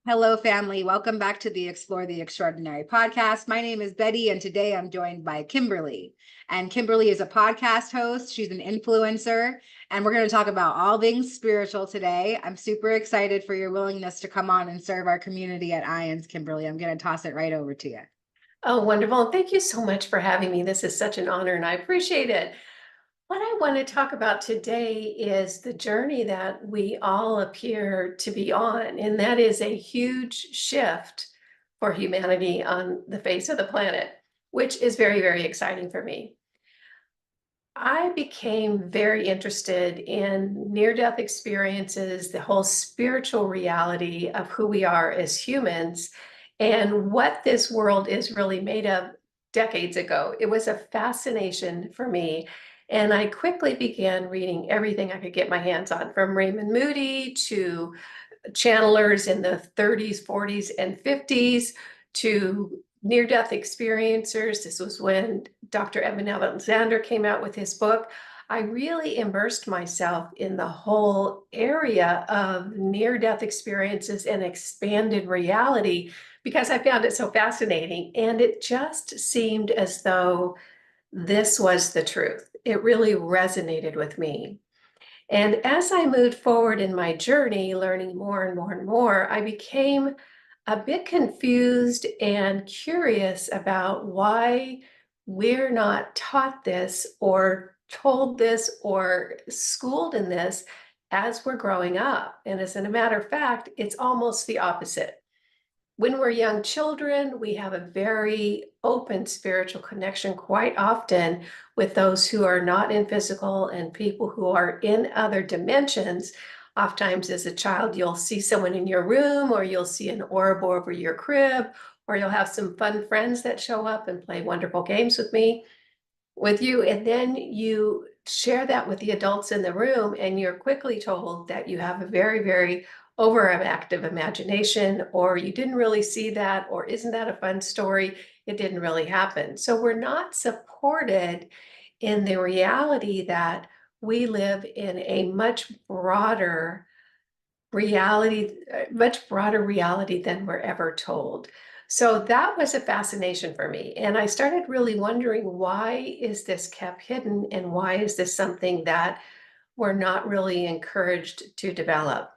Hello, family. Welcome back to the Explore the Extraordinary podcast. My name is Betty, and today I'm joined by Kimberly. And Kimberly is a podcast host. She's an influencer, and we're going to talk about all things spiritual today. I'm super excited for your willingness to come on and serve our community at IONS, Kimberly. I'm going to toss it right over to you. Oh, wonderful. Thank you so much for having me. This is such an honor and I appreciate it. What I want to talk about today is the journey that we all appear to be on, and that is a huge shift for humanity on the face of the planet, which is very, very exciting for me. I became very interested in near-death experiences, the whole spiritual reality of who we are as humans, and what this world is really made of decades ago. It was a fascination for me, and I quickly began reading everything I could get my hands on, from Raymond Moody to channelers in the 30s, 40s, and 50s to near-death experiencers. This was when Dr. Evan Alexander came out with his book. I really immersed myself in the whole area of near-death experiences and expanded reality because I found it so fascinating. And it just seemed as though this was the truth. It really resonated with me. And as I moved forward in my journey, learning more and more and more, I became a bit confused and curious about why we're not taught this or told this or schooled in this as we're growing up. And as a matter of fact, it's almost the opposite. When we're young children, we have a very open spiritual connection quite often with those who are not in physical and people who are in other dimensions. Oftentimes, as a child, you'll see someone in your room, or you'll see an orb over your crib, or you'll have some fun friends that show up and play wonderful games with you, and then you share that with the adults in the room, and you're quickly told that you have a very, very overactive imagination, or you didn't really see that, or isn't that a fun story? It didn't really happen. So we're not supported in the reality that we live in a much broader reality than we're ever told. So that was a fascination for me. And I started really wondering, why is this kept hidden? And why is this something that we're not really encouraged to develop?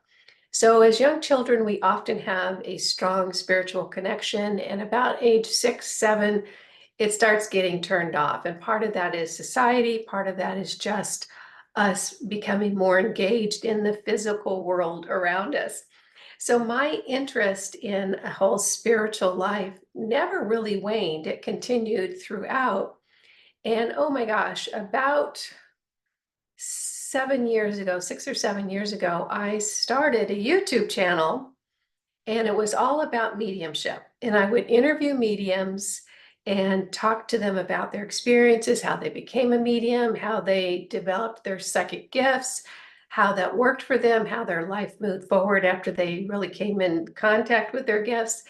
So as young children, we often have a strong spiritual connection. And about age 6, 7, it starts getting turned off. And part of that is society. Part of that is just us becoming more engaged in the physical world around us. So my interest in a whole spiritual life never really waned. It continued throughout. And oh my gosh, about 7 years ago, 6 or 7 years ago, I started a YouTube channel, and it was all about mediumship. And I would interview mediums and talk to them about their experiences, how they became a medium, how they developed their psychic gifts, how that worked for them, how their life moved forward after they really came in contact with their gifts.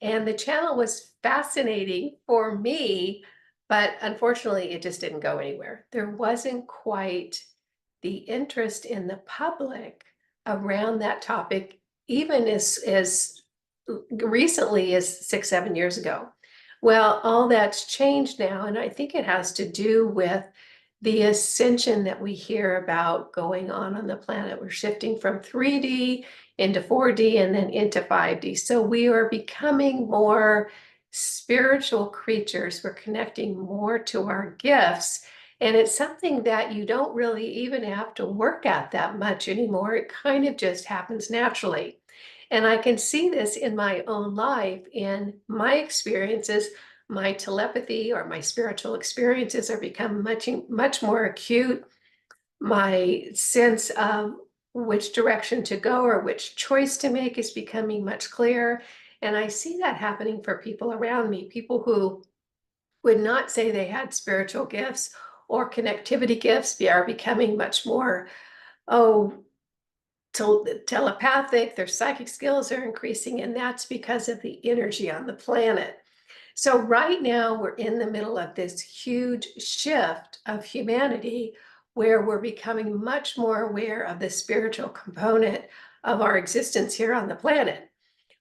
And the channel was fascinating for me, but unfortunately, it just didn't go anywhere. There wasn't quite the interest in the public around that topic, even as recently as 6, 7 years ago. Well, all that's changed now, and I think it has to do with the ascension that we hear about going on the planet. We're shifting from 3D into 4D and then into 5D. So we are becoming more spiritual creatures. We're connecting more to our gifts. And it's something that you don't really even have to work at that much anymore. It kind of just happens naturally. And I can see this in my own life, in my experiences. My telepathy or my spiritual experiences are become much more acute. My sense of which direction to go or which choice to make is becoming much clearer. And I see that happening for people around me, people who would not say they had spiritual gifts or connectivity gifts. They are becoming much more, oh, telepathic. Their psychic skills are increasing, and that's because of the energy on the planet. So right now we're in the middle of this huge shift of humanity, where we're becoming much more aware of the spiritual component of our existence here on the planet.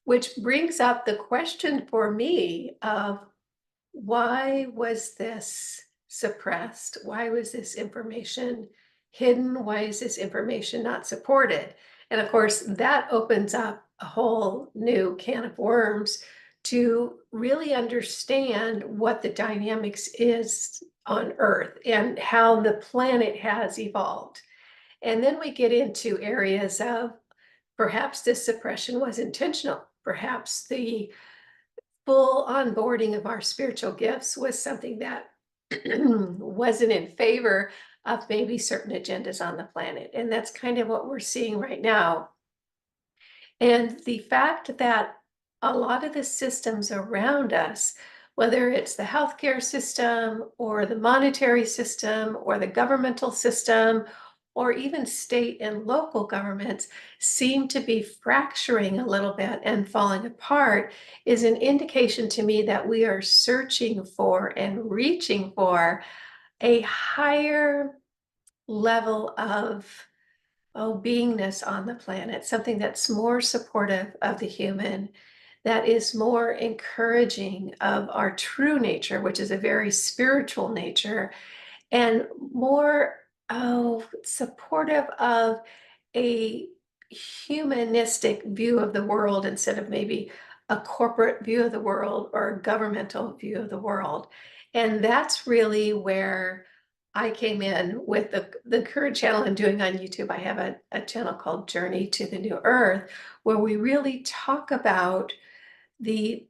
which brings up the question for me of why was this suppressed? Why was this information hidden? Why is this information not supported? And of course, that opens up a whole new can of worms to really understand what the dynamics is on Earth and how the planet has evolved. And then we get into areas of perhaps this suppression was intentional. Perhaps the full onboarding of our spiritual gifts was something that wasn't in favor of maybe certain agendas on the planet. And that's kind of what we're seeing right now. And the fact that a lot of the systems around us, whether it's the healthcare system or the monetary system or the governmental system, or even state and local governments seem to be fracturing a little bit and falling apart, is an indication to me that we are searching for and reaching for a higher level of beingness on the planet, something that's more supportive of the human, that is more encouraging of our true nature, which is a very spiritual nature, and more supportive of a humanistic view of the world instead of maybe a corporate view of the world or a governmental view of the world. And that's really where I came in with the current channel I'm doing on YouTube. I have a channel called Journey to the New Earth, where we really talk about the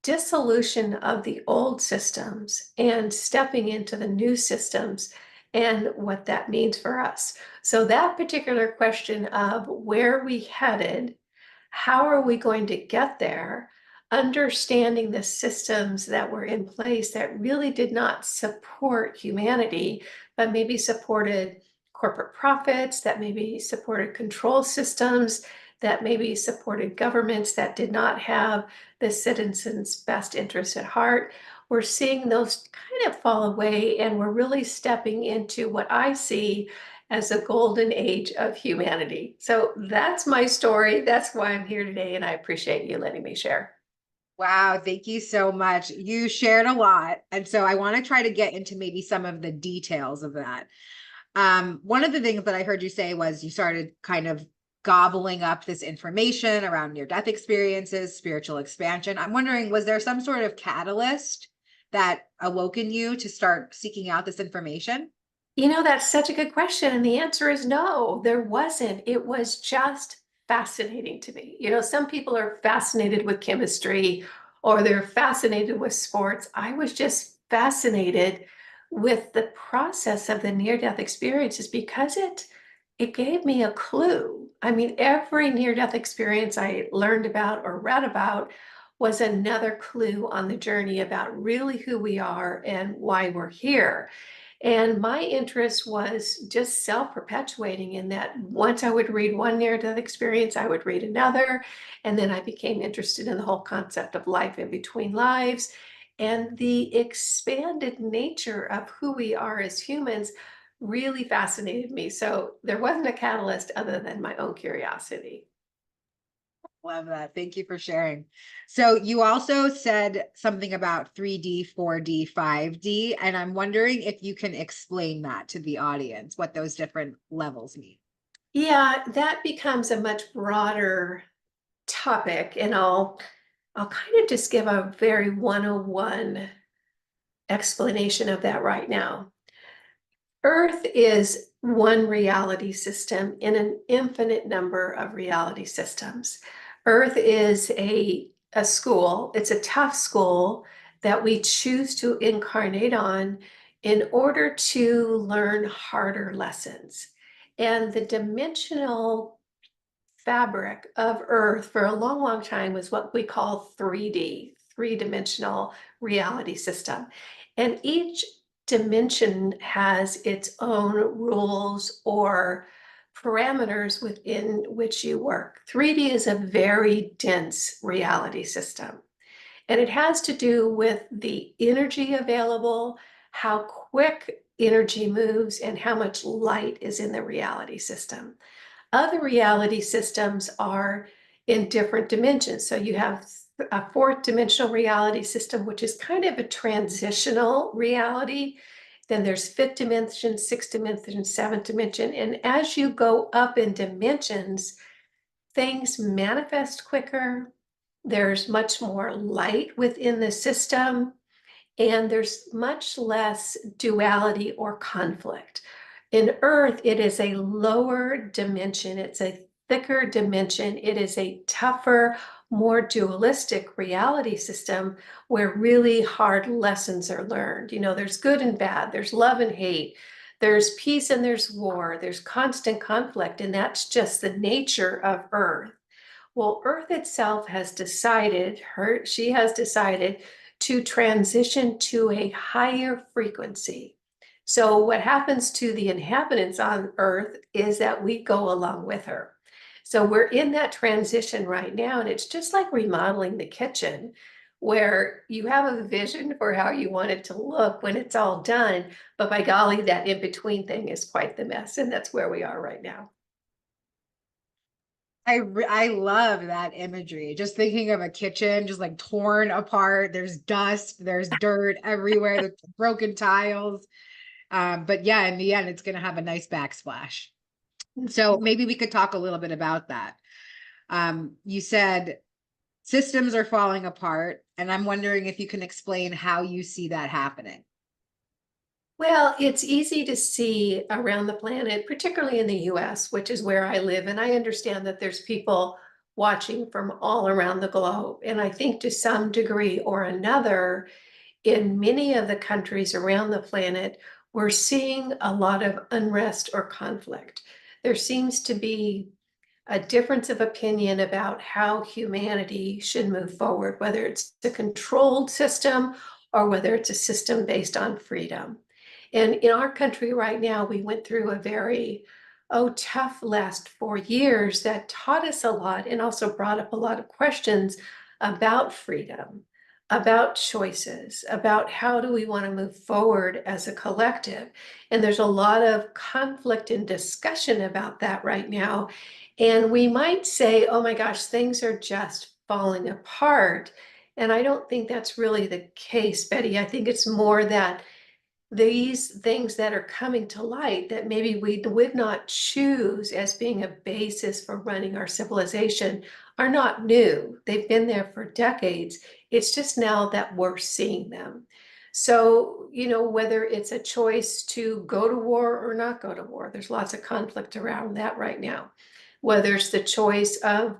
dissolution of the old systems and stepping into the new systems and what that means for us. So that particular question of where are we headed, how are we going to get there, understanding the systems that were in place that really did not support humanity, but maybe supported corporate profits, that maybe supported control systems, that maybe supported governments that did not have the citizens' best interests at heart. We're seeing those kind of fall away, and we're really stepping into what I see as a golden age of humanity. So that's my story. That's why I'm here today, and I appreciate you letting me share. Wow, thank you so much. You shared a lot. And so I want to try to get into maybe some of the details of that. One of the things that I heard you say was you started kind of gobbling up this information around near-death experiences, spiritual expansion. I'm wondering, was there some sort of catalyst that awoken you to start seeking out this information? That's such a good question. And the answer is no, there wasn't. It was just fascinating to me. Some people are fascinated with chemistry or they're fascinated with sports. I was just fascinated with the process of the near-death experiences because it gave me a clue. I mean, every near-death experience I learned about or read about was another clue on the journey about really who we are and why we're here. And my interest was just self-perpetuating in that once I would read one near-death experience, I would read another. And then I became interested in the whole concept of life in between lives and the expanded nature of who we are as humans really fascinated me. So there wasn't a catalyst other than my own curiosity. Love that. Thank you for sharing. So you also said something about 3D, 4D, 5D, and I'm wondering if you can explain that to the audience, what those different levels mean. Yeah, that becomes a much broader topic, and I'll kind of just give a very 101 explanation of that right now. Earth is one reality system in an infinite number of reality systems. Earth is a school, it's a tough school that we choose to incarnate on in order to learn harder lessons. And the dimensional fabric of Earth for a long, long time was what we call 3D, three-dimensional reality system. And each dimension has its own rules or parameters within which you work. 3D is a very dense reality system, and it has to do with the energy available, how quick energy moves, and how much light is in the reality system. Other reality systems are in different dimensions. So you have a fourth dimensional reality system, which is kind of a transitional reality. Then there's fifth dimension, sixth dimension, seventh dimension. And as you go up in dimensions, things manifest quicker. There's much more light within the system, and there's much less duality or conflict. In Earth, it is a lower dimension, it's a thicker dimension, it is a tougher, more dualistic reality system where really hard lessons are learned. You know, there's good and bad, there's love and hate, there's peace and there's war, there's constant conflict, and that's just the nature of Earth. Well, Earth itself has decided, she has decided to transition to a higher frequency. So what happens to the inhabitants on Earth is that we go along with her. So we're in that transition right now, and it's just like remodeling the kitchen, where you have a vision for how you want it to look when it's all done, but by golly, that in-between thing is quite the mess, and that's where we are right now. I love that imagery. Just thinking of a kitchen just like torn apart. There's dust, there's dirt everywhere, the broken tiles. But yeah, in the end, it's going to have a nice backsplash. So maybe we could talk a little bit about that. You said systems are falling apart, and I'm wondering if you can explain how you see that happening. Well, it's easy to see around the planet, particularly in the US, which is where I live. And I understand that there's people watching from all around the globe. And I think to some degree or another, in many of the countries around the planet, we're seeing a lot of unrest or conflict. There seems to be a difference of opinion about how humanity should move forward, whether it's a controlled system or whether it's a system based on freedom. And in our country right now, we went through a very, tough last 4 years that taught us a lot and also brought up a lot of questions about freedom, about choices, about how do we want to move forward as a collective. And there's a lot of conflict and discussion about that right now. And we might say, oh my gosh, things are just falling apart. And I don't think that's really the case, Betty. I think it's more that these things that are coming to light that maybe we would not choose as being a basis for running our civilization are not new. They've been there for decades. It's just now that we're seeing them. So, you know, whether it's a choice to go to war or not go to war, there's lots of conflict around that right now. Whether it's the choice of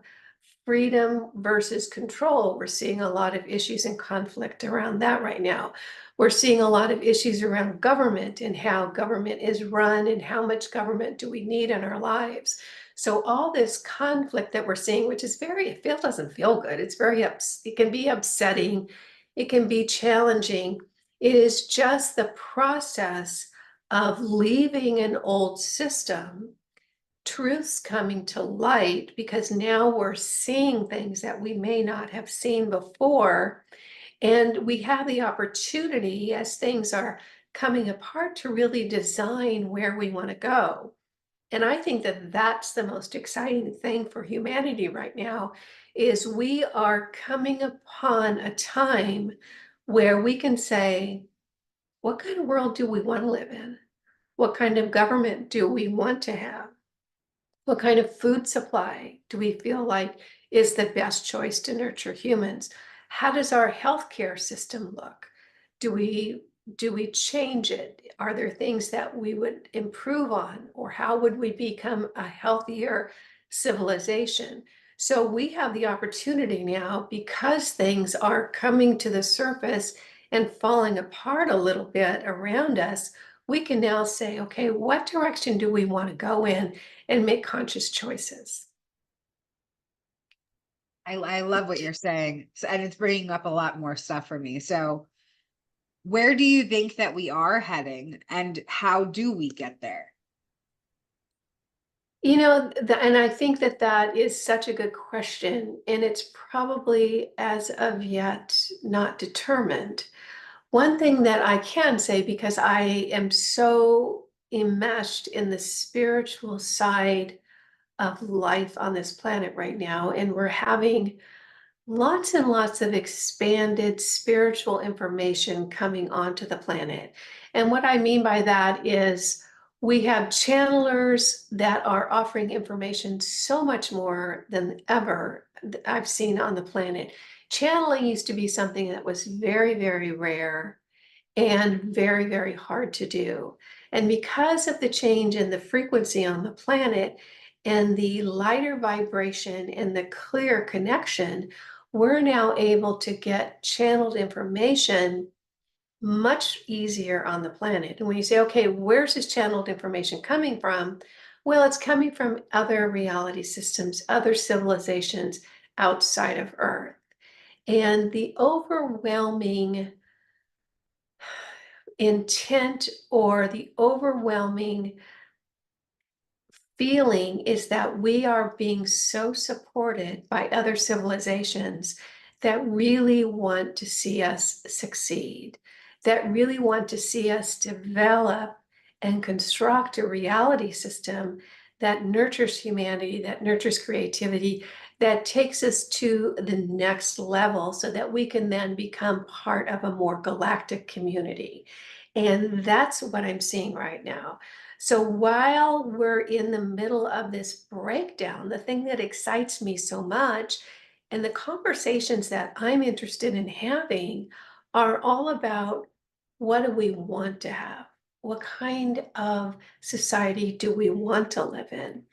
freedom versus control, we're seeing a lot of issues and conflict around that right now. We're seeing a lot of issues around government and how government is run and how much government do we need in our lives. So all this conflict that we're seeing, which is very, it doesn't feel good. It's very, it can be upsetting. It can be challenging. It is just the process of leaving an old system, truths coming to light, because now we're seeing things that we may not have seen before. And we have the opportunity, as things are coming apart, to really design where we want to go. And I think that that's the most exciting thing for humanity right now, is we are coming upon a time where we can say, what kind of world do we want to live in? What kind of government do we want to have? What kind of food supply do we feel like is the best choice to nurture humans? How does our healthcare system look? Do we change it? Are there things that we would improve on? Or how would we become a healthier civilization? So we have the opportunity now, because things are coming to the surface and falling apart a little bit around us, we can now say, okay, what direction do we want to go in and make conscious choices? I love what you're saying. And it's bringing up a lot more stuff for me. So where do you think that we are heading, and how do we get there? You know, and I think that that is such a good question, and it's probably as of yet not determined. One thing that I can say, because I am so enmeshed in the spiritual side of life on this planet right now, and we're having lots and lots of expanded spiritual information coming onto the planet. And what I mean by that is we have channelers that are offering information so much more than ever I've seen on the planet. Channeling used to be something that was very, very rare and very, very hard to do. And because of the change in the frequency on the planet and the lighter vibration and the clear connection, we're now able to get channeled information much easier on the planet. And when you say, okay, where's this channeled information coming from? Well, it's coming from other reality systems, other civilizations outside of Earth. And the overwhelming intent or the overwhelming feeling is that we are being so supported by other civilizations that really want to see us succeed, that really want to see us develop and construct a reality system that nurtures humanity, that nurtures creativity, that takes us to the next level so that we can then become part of a more galactic community. And that's what I'm seeing right now. So while we're in the middle of this breakdown, the thing that excites me so much and the conversations that I'm interested in having are all about what do we want to have? What kind of society do we want to live in?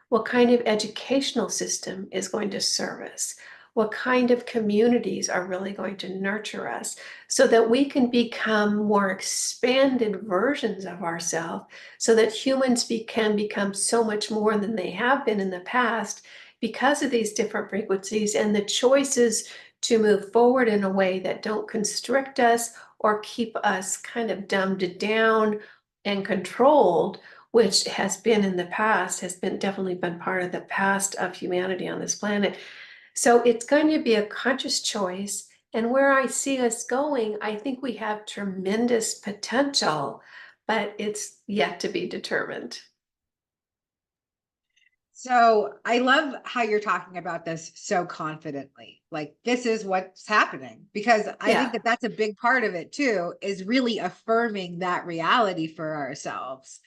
What kind of educational system is going to serve us? What kind of communities are really going to nurture us so that we can become more expanded versions of ourselves so that humans can become so much more than they have been in the past because of these different frequencies and the choices to move forward in a way that don't constrict us or keep us kind of dumbed down and controlled, which has been in the past, has been definitely been part of the past of humanity on this planet. So it's going to be a conscious choice. And where I see us going, I think we have tremendous potential, but it's yet to be determined. So I love how you're talking about this so confidently. Like, this is what's happening, because I think Yeah. that that's a big part of it too, is really affirming that reality for ourselves.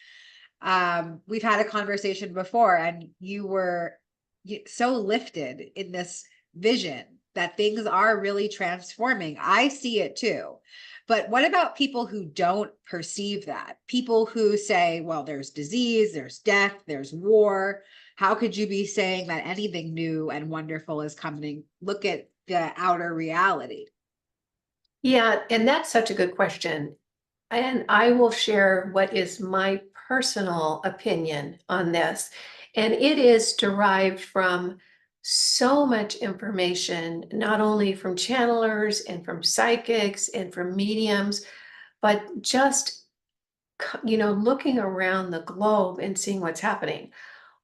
We've had a conversation before, and you were so lifted in this vision that things are really transforming. I see it too. But what about people who don't perceive that? People who say, well, there's disease, there's death, there's war. How could you be saying that anything new and wonderful is coming? Look at the outer reality. Yeah. And that's such a good question. And I will share what is my personal opinion on this. And it is derived from so much information, not only from channelers and from psychics and from mediums, but just, looking around the globe and seeing what's happening.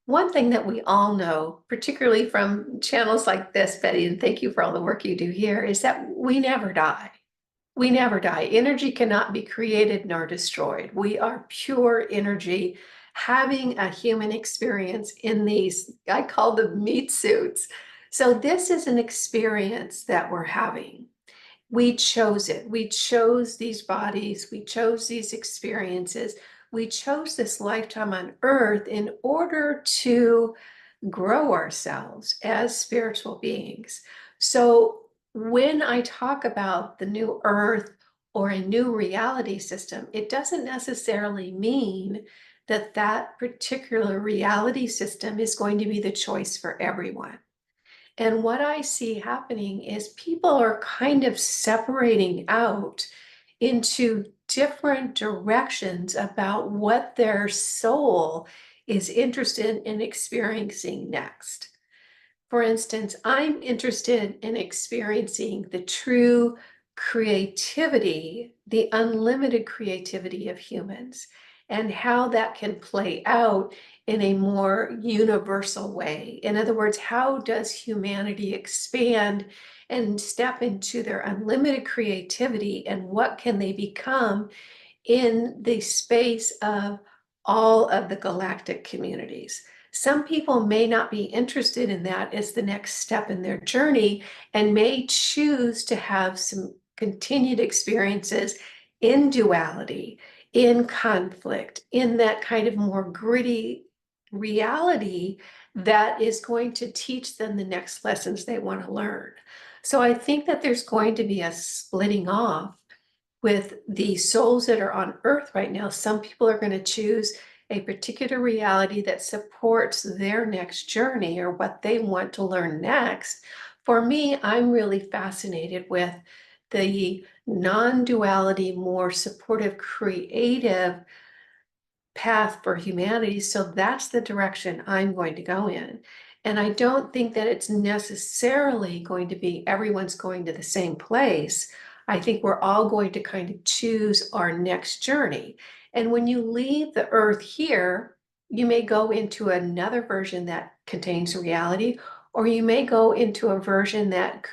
One thing that we all know, particularly from channels like this, Betty, and thank you for all the work you do here, is that we never die. We never die. Energy cannot be created nor destroyed. We are pure energy having a human experience in these, I call them meat suits. So this is an experience that we're having. We chose it. We chose these bodies. We chose these experiences. We chose this lifetime on earth in order to grow ourselves as spiritual beings. So when I talk about the new earth or a new reality system, it doesn't necessarily mean that that particular reality system is going to be the choice for everyone. And what I see happening is people are kind of separating out into different directions about what their soul is interested in experiencing next. For instance, I'm interested in experiencing the true creativity, the unlimited creativity of humans, and how that can play out in a more universal way. In other words, how does humanity expand and step into their unlimited creativity, and what can they become in the space of all of the galactic communities. Some people may not be interested in that as the next step in their journey and may choose to have some continued experiences in duality, in conflict, in that kind of more gritty reality that is going to teach them the next lessons they want to learn. So I think that there's going to be a splitting off with the souls that are on earth right now. Some people are going to choose a particular reality that supports their next journey or what they want to learn next. For me, I'm really fascinated with the non-duality, more supportive, creative path for humanity. So that's the direction I'm going to go in. And I don't think that it's necessarily going to be everyone's going to the same place. I think we're all going to kind of choose our next journey. And when you leave the earth here, you may go into another version that contains reality, or you may go into a version that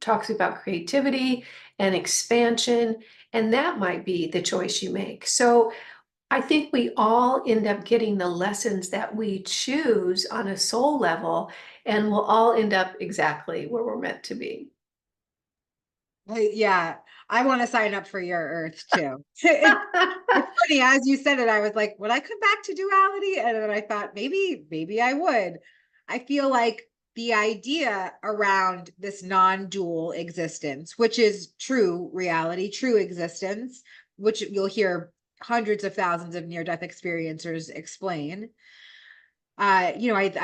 talks about creativity and expansion, and that might be the choice you make. So I think we all end up getting the lessons that we choose on a soul level, and we'll all end up exactly where we're meant to be. Yeah, I want to sign up for your Earth too. It's funny, as you said it, I was like, would I come back to duality? And then I thought maybe I would. I feel like the idea around this non-dual existence, which is true reality, true existence, which you'll hear hundreds of thousands of near-death experiencers explain. I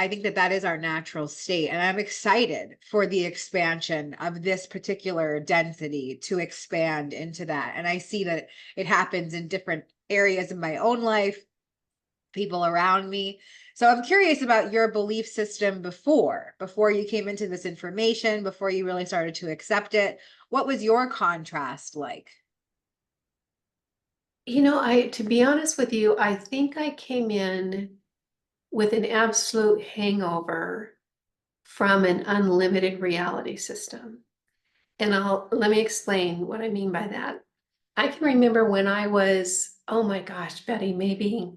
think that that is our natural state, and I'm excited for the expansion of this particular density to expand into that. And I see that it happens in different areas of my own life, people around me. So I'm curious about your belief system before you came into this information, before you really started to accept it. What was your contrast like? To be honest with you, I think I came in with an absolute hangover from an unlimited reality system. And let me explain what I mean by that. I can remember when I was, oh my gosh, Betty, maybe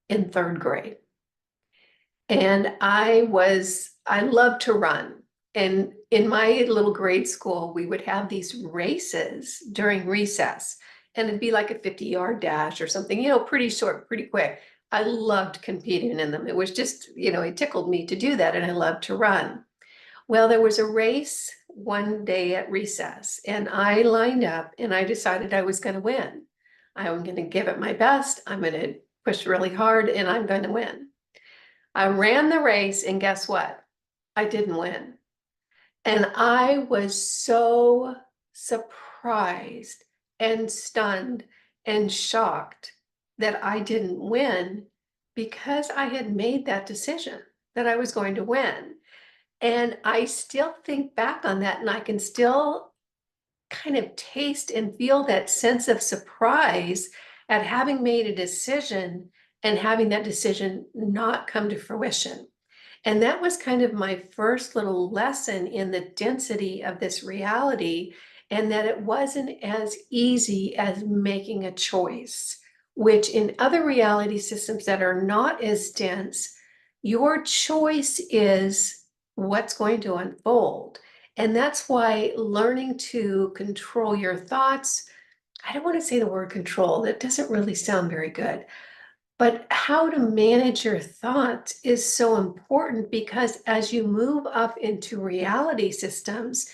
in third grade. And I loved to run. And in my little grade school, we would have these races during recess. And it'd be like a 50-yard dash or something, pretty short, pretty quick. I loved competing in them. It was just, it tickled me to do that. And I loved to run. Well, there was a race one day at recess, and I lined up and I decided I was going to win. I'm going to give it my best. I'm going to push really hard and I'm going to win. I ran the race, and guess what? I didn't win. And I was so surprised and stunned and shocked that I didn't win because I had made that decision that I was going to win. And I still think back on that, and I can still kind of taste and feel that sense of surprise at having made a decision and having that decision not come to fruition. And that was kind of my first little lesson in the density of this reality, and that it wasn't as easy as making a choice, which in other reality systems that are not as dense, your choice is what's going to unfold. And that's why learning to control your thoughts, I don't want to say the word control, that doesn't really sound very good. But how to manage your thoughts is so important because as you move up into reality systems,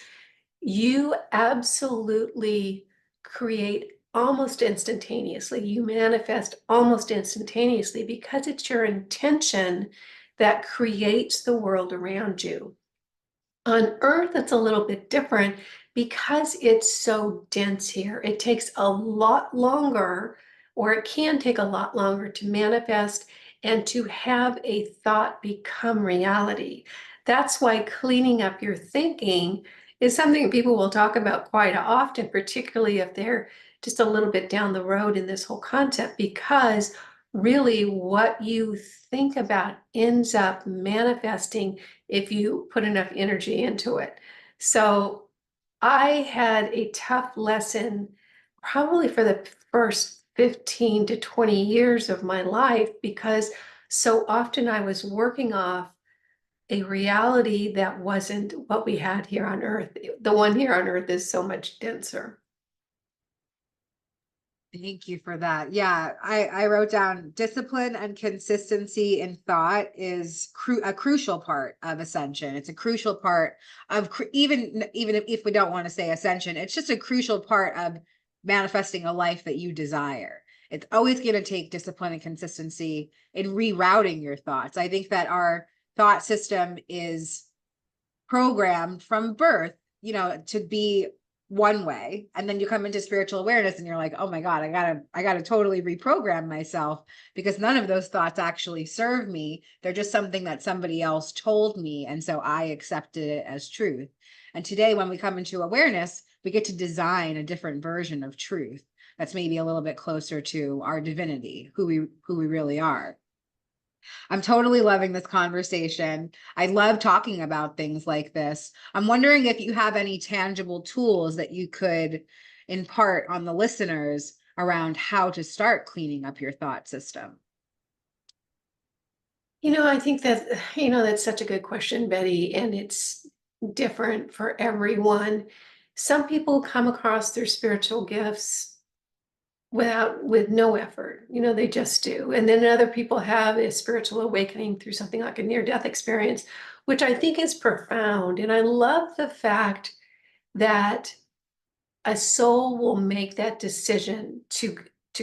you absolutely create almost instantaneously. You manifest almost instantaneously because it's your intention that creates the world around you. On Earth, it's a little bit different because it's so dense here. It takes a lot longer, or it can take a lot longer to manifest and to have a thought become reality. That's why cleaning up your thinking is something people will talk about quite often, particularly if they're just a little bit down the road in this whole concept, because really what you think about ends up manifesting if you put enough energy into it. So I had a tough lesson probably for the first 15 to 20 years of my life, because so often I was working off a reality that wasn't what we had here on Earth. The one here on Earth is so much denser. Thank you for that. Yeah, I wrote down discipline and consistency in thought is a crucial part of ascension. It's a crucial part of even if we don't want to say ascension, it's just a crucial part of manifesting a life that you desire. It's always going to take discipline and consistency in rerouting your thoughts. I think that our thought system is programmed from birth, to be one way. And then you come into spiritual awareness and you're like, oh my God, I gotta totally reprogram myself because none of those thoughts actually serve me. They're just something that somebody else told me. And so I accepted it as truth. And today, when we come into awareness, we get to design a different version of truth that's maybe a little bit closer to our divinity, who we really are. I'm totally loving this conversation. I love talking about things like this. I'm wondering if you have any tangible tools that you could impart on the listeners around how to start cleaning up your thought system. I think that, that's such a good question, Betty, and it's different for everyone. Some people come across their spiritual gifts with no effort, they just do. And then other people have a spiritual awakening through something like a near-death experience, which I think is profound. And I love the fact that a soul will make that decision to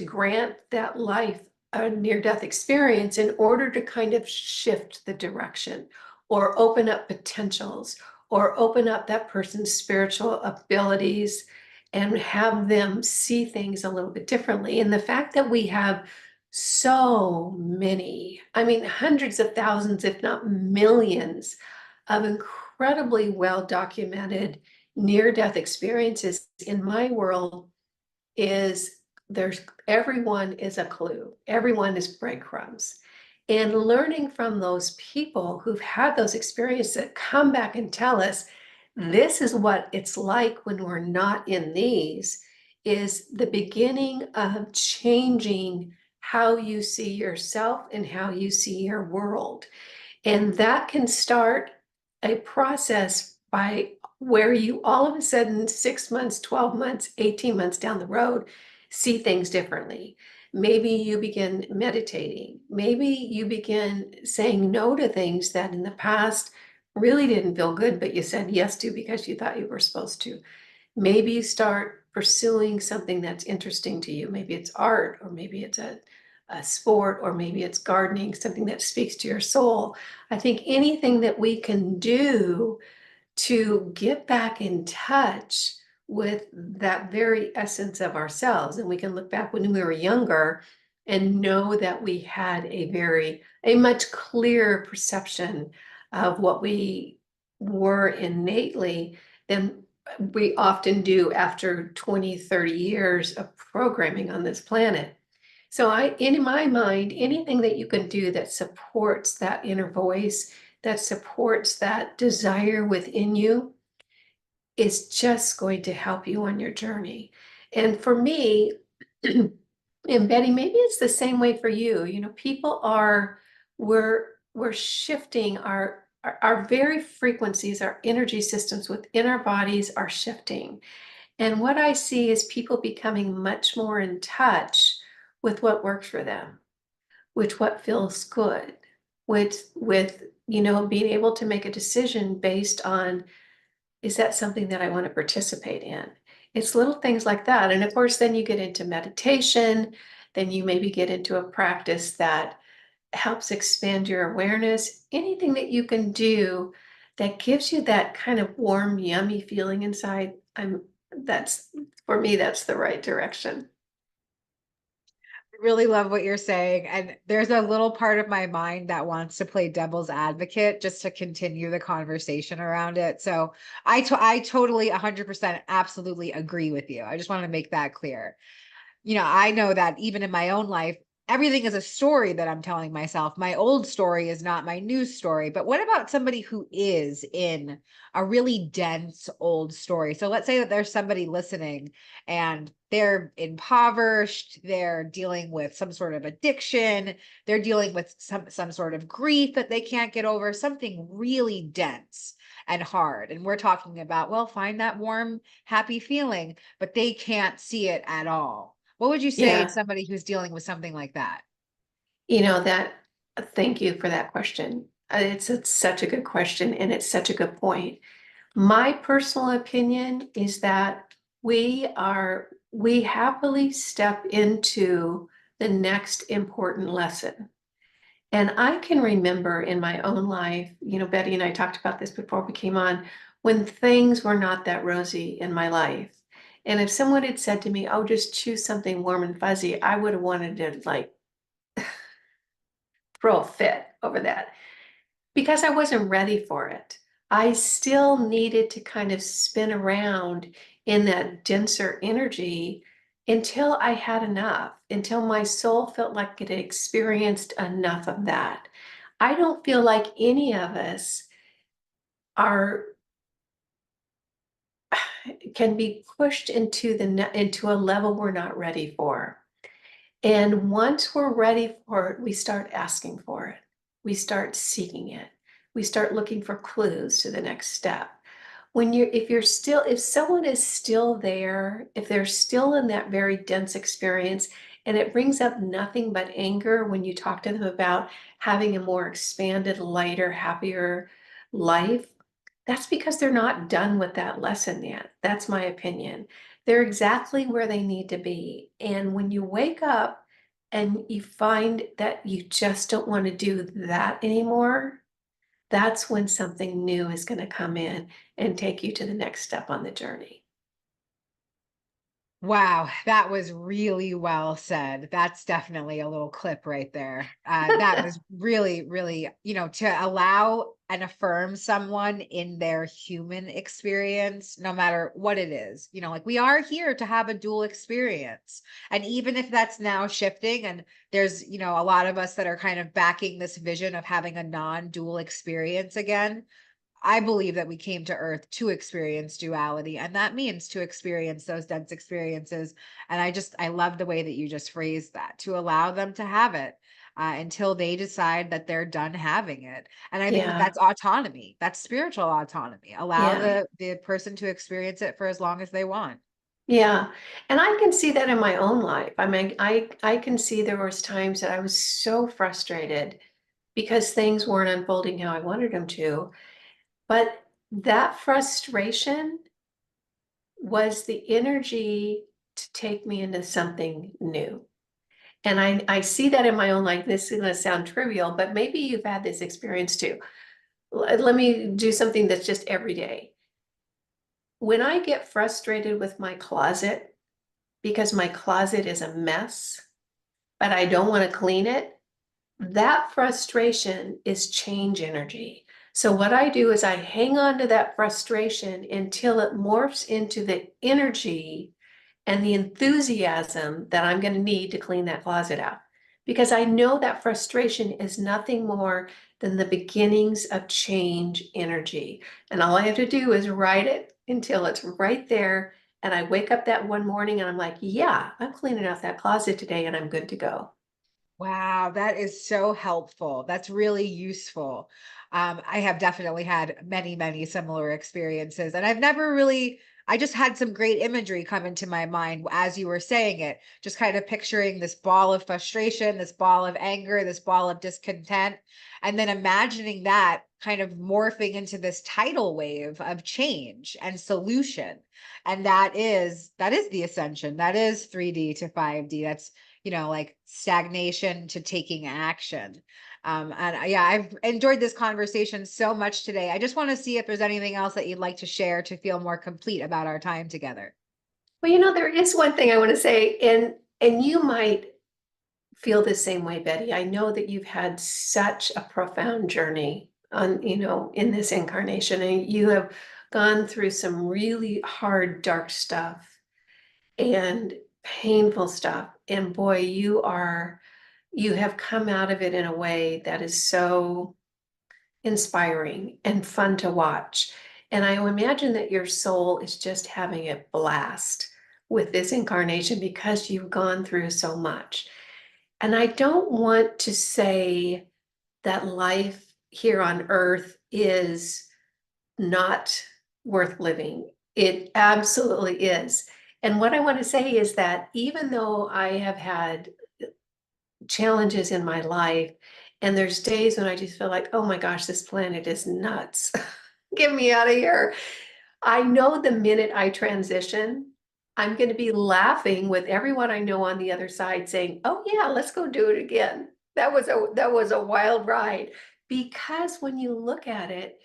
grant that life a near-death experience in order to kind of shift the direction or open up potentials or open up that person's spiritual abilities and have them see things a little bit differently. And the fact that we have so many, I mean, hundreds of thousands, if not millions, of incredibly well documented near-death experiences in my world is there's everyone is a clue, everyone is breadcrumbs. And learning from those people who've had those experiences that come back and tell us this is what it's like when we're not in these is the beginning of changing how you see yourself and how you see your world. And that can start a process by where you all of a sudden 6 months, 12 months, 18 months down the road, see things differently. Maybe you begin meditating. Maybe you begin saying no to things that in the past really didn't feel good, but you said yes to because you thought you were supposed to. Maybe you start pursuing something that's interesting to you. Maybe it's art, or maybe it's a sport, or maybe it's gardening, something that speaks to your soul. I think anything that we can do to get back in touch with that very essence of ourselves. And we can look back when we were younger and know that we had a much clearer perception of what we were innately than we often do after 20, 30 years of programming on this planet. So in my mind, anything that you can do that supports that inner voice, that supports that desire within you is just going to help you on your journey. And for me, and Betty, maybe it's the same way for you. People we're shifting our very frequencies, our energy systems within our bodies are shifting. And what I see is people becoming much more in touch with what works for them, with what feels good, with being able to make a decision based on, is that something that I want to participate in? It's little things like that. And of course, then you get into meditation, then you maybe get into a practice that helps expand your awareness. Anything that you can do that gives you that kind of warm, yummy feeling inside, that's for me, that's the right direction. Really love what you're saying. And there's a little part of my mind that wants to play devil's advocate just to continue the conversation around it. So I totally 100% absolutely agree with you. I just want to make that clear. I know that even in my own life, everything is a story that I'm telling myself. My old story is not my new story. But what about somebody who is in a really dense old story? So let's say that there's somebody listening and they're impoverished, they're dealing with some sort of addiction, they're dealing with some sort of grief that they can't get over, something really dense and hard. And we're talking about, well, find that warm, happy feeling, but they can't see it at all. What would you say to Yeah. somebody who's dealing with something like that? That, thank you for that question. It's such a good question and it's such a good point. My personal opinion is that we happily step into the next important lesson. And I can remember in my own life, Betty and I talked about this before we came on, when things were not that rosy in my life. And if someone had said to me, "Oh, just choose something warm and fuzzy," I would have wanted to like throw a fit over that because I wasn't ready for it. I still needed to kind of spin around in that denser energy until I had enough, until my soul felt like it had experienced enough of that. I don't feel like any of us are can be pushed into into a level we're not ready for. And once we're ready for it, we start asking for it. We start seeking it. We start looking for clues to the next step. If someone is still there, if they're still in that very dense experience, and it brings up nothing but anger when you talk to them about having a more expanded, lighter, happier life, that's because they're not done with that lesson yet. That's my opinion. They're exactly where they need to be. And when you wake up and you find that you just don't want to do that anymore, that's when something new is going to come in and take you to the next step on the journey. Wow, that was really well said. That's definitely a little clip right there. That was really, really, to allow and affirm someone in their human experience, no matter what it is, like we are here to have a dual experience. And even if that's now shifting, and there's, a lot of us that are kind of backing this vision of having a non-dual experience again, I believe that we came to Earth to experience duality, and that means to experience those dense experiences. And I love the way that you just phrased that, to allow them to have it until they decide that they're done having it. And I think that Yeah, that's autonomy, that's spiritual autonomy. Allow yeah, the person to experience it for as long as they want. yeah. And I can see that in my own life. I mean, I can see there was times that I was so frustrated because things weren't unfolding how I wanted them to. But that frustration was the energy to take me into something new. And I see that in my own life. This is going to sound trivial, but maybe you've had this experience too. Let me do something that's just every day. When I get frustrated with my closet because my closet is a mess, but I don't want to clean it, that frustration is change energy. So what I do is I hang on to that frustration until it morphs into the energy and the enthusiasm that I'm going to need to clean that closet out. Because I know that frustration is nothing more than the beginnings of change energy. And all I have to do is write it until it's right there. And I wake up that one morning and I'm like, yeah, I'm cleaning out that closet today and I'm good to go. Wow, that is so helpful. That's really useful. I have definitely had many, many similar experiences, and I just had some great imagery come into my mind as you were saying it, just kind of picturing this ball of frustration, this ball of anger, this ball of discontent, and then imagining that kind of morphing into this tidal wave of change and solution. And that is the ascension. That is 3D to 5D. That's like stagnation to taking action. Yeah, I've enjoyed this conversation so much today. I just want to see if there's anything else that you'd like to share to feel more complete about our time together. Well, there is one thing I want to say, and you might feel the same way, Betty. I know that you've had such a profound journey in this incarnation, and you have gone through some really hard, dark stuff and painful stuff. And boy, you are you have come out of it in a way that is so inspiring and fun to watch. And I imagine that your soul is just having a blast with this incarnation because you've gone through so much. And I don't want to say that life here on earth is not worth living. It absolutely is. And what I want to say is that even though I have had challenges in my life, and there's days when I just feel like, oh my gosh, this planet is nuts. Get me out of here. I know the minute I transition, I'm going to be laughing with everyone I know on the other side saying, "Oh yeah, let's go do it again. That was a wild ride." Because when you look at it,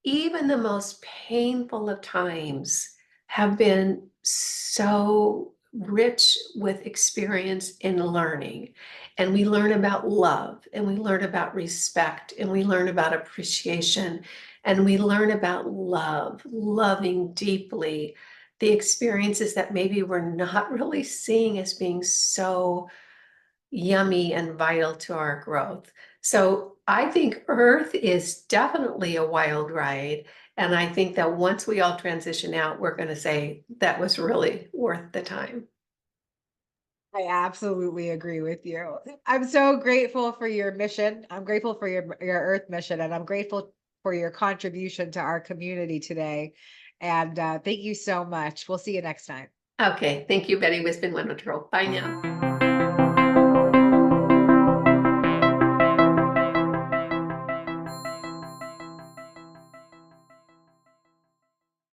even the most painful of times have been so rich with experience in learning. And we learn about love, and we learn about respect, and we learn about appreciation, and we learn about love, loving deeply the experiences that maybe we're not really seeing as being so yummy and vital to our growth. So I think Earth is definitely a wild ride. And I think that once we all transition out, we're going to say that was really worth the time. I absolutely agree with you. I'm so grateful for your mission. I'm grateful for your Earth mission, and I'm grateful for your contribution to our community today. And thank you so much. We'll see you next time. Okay. Thank you, Betty. It's been wonderful. Bye now.